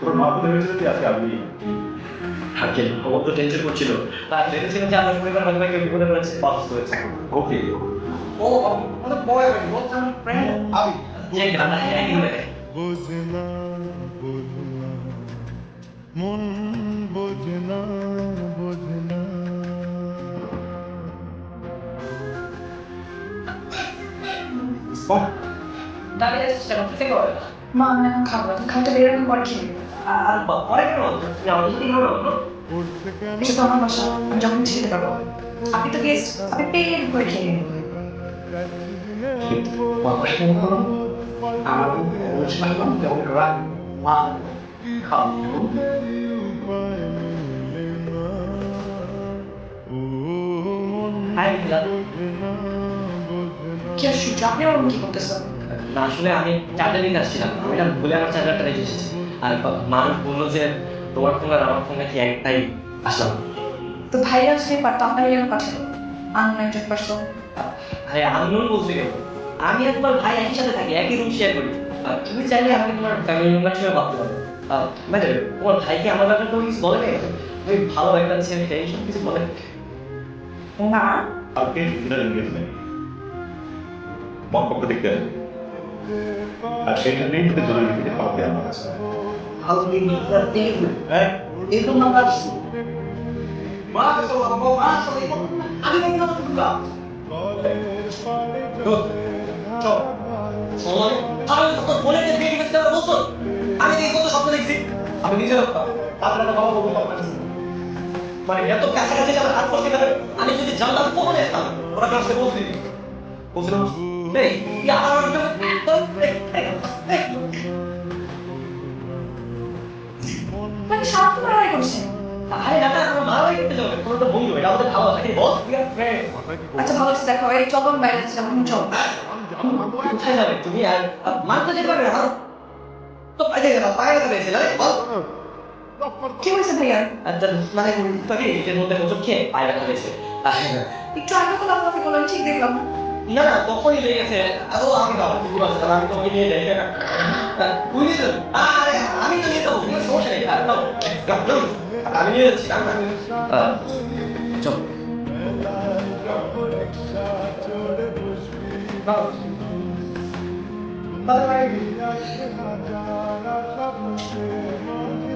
তোর মা কোথায় হয়েছিল তুই আজকে আসবি? থাকে ও তো টেনশন করছিল আর ভেবেছিলাম যে আমার পরিবার হয়তো কেউ বিপদে পড়েছে অসুস্থ হয়েছে ওকে ও মানে বয় ভাই ও আমার ফ্রেন্ড আমি যে গানা একই লাগে বুঝনা বুঝনা মন বুঝনা বুঝনা দাঁড়িয়ে আছিস কেন তুই থেকে বল মা আমি এখন খাবো না, তুমি খাওয়াতে বেরোনোর পরে খেয়ে নেবে। আর পরে কেন তুমি আমাকে কি করো উঠতে কেন এটা তো আমার বাসা, আমি যখন ইচ্ছে খেতে পারবো। আপনি তো গেস্ট, আপনি পেট ভরে খেয়ে নেবেন। আমার অনুষ্ঠান যেমন রাগ মা খাওয়া উপায় মিলে না ও মন হাই মিলাদ বুঝনা বুঝনা কি আশ্চর্য, আপনি আমার কি করতেছেন? না আসলে আমি চার্জার নিতে আসছিলাম আমি এটা ভুলে আমার চার্জারটা রেখে এসেছি আর মানুষ বললো যে তোমার ফোন আর আমার ফোন নাকি একটাই আসলাম তো ভাইরা আসলে পারতো, আপনার এরকম পাঠালো আননোন একজন পারসন। ভাই আননোন বলতে গেল আমি আর তোমার ভাই একই সাথে থাকি একই রুম শেয়ার করি আর তুমি চাইলে আমাকে তোমার ফ্যামিলি মেম্বার হিসেবে ভাবতে পারো মানে তোমার ভাইকে আমার ব্যাপারে তো কিছু বলে নেই তুমি ভালো একটা ছেলে এইসব কিছু বলে না আজকে ডিনার এনগেজমেন্ট মন পক্ষ দেখতে আসবে আর সেটা নিয়ে কিন্তু জরুরি কিছু পাবে আমার কাছে ভালো হ্যাঁ এরকম নাম্বার মা তো মা আমি কেন না তুমি কলের পাড়ে চল আমি তো বলে যে বিয়ে করতে হবে বলছো আমি দেখি কত স্বপ্ন দেখছি আমি নিজে আপনারা বাবা বলবো মানে এত কাছাকাছি আমার হাত পড়তে পারে আমি যদি জানলাম কখন আসতাম ওরা কাছে বলতে দিবি বুঝলাম এই আমার মানে সারাক্ষণ লড়াই করছেন। আরে না আমার মা বাড়ি করতে যাবে কোনো তো বন্ধু এটা আমাদের ভালো থাকে বস উই আর ফ্রেন্ড আচ্ছা ভালো আছে, দেখো এই চলন বাইরে যাচ্ছে, আমি চল। কোথায় যাবে তুমি আর মা তো যেতে পারবে না তো পাইতে গেলাম পায়ে গেছে জানে বল কি হয়েছে ভাইয়া? আচ্ছা মানে তোকে এর মধ্যে ওষুধ খেয়ে পায়ে ব্যথা গেছে একটু আগে তো আপনাকে বললাম, ঠিক দেখলাম না। না না তখনই লেগে গেছে আরো আমি যাবো কুকুর আছে তাহলে আমি তোমাকে নিয়ে যাই তুই নিয়ে যাবি আরে আমি তো নিয়ে যাবো কোনো সমস্যা নেই আমি নিয়ে যাচ্ছি চল হাজারা স্বপ্ন সে মনে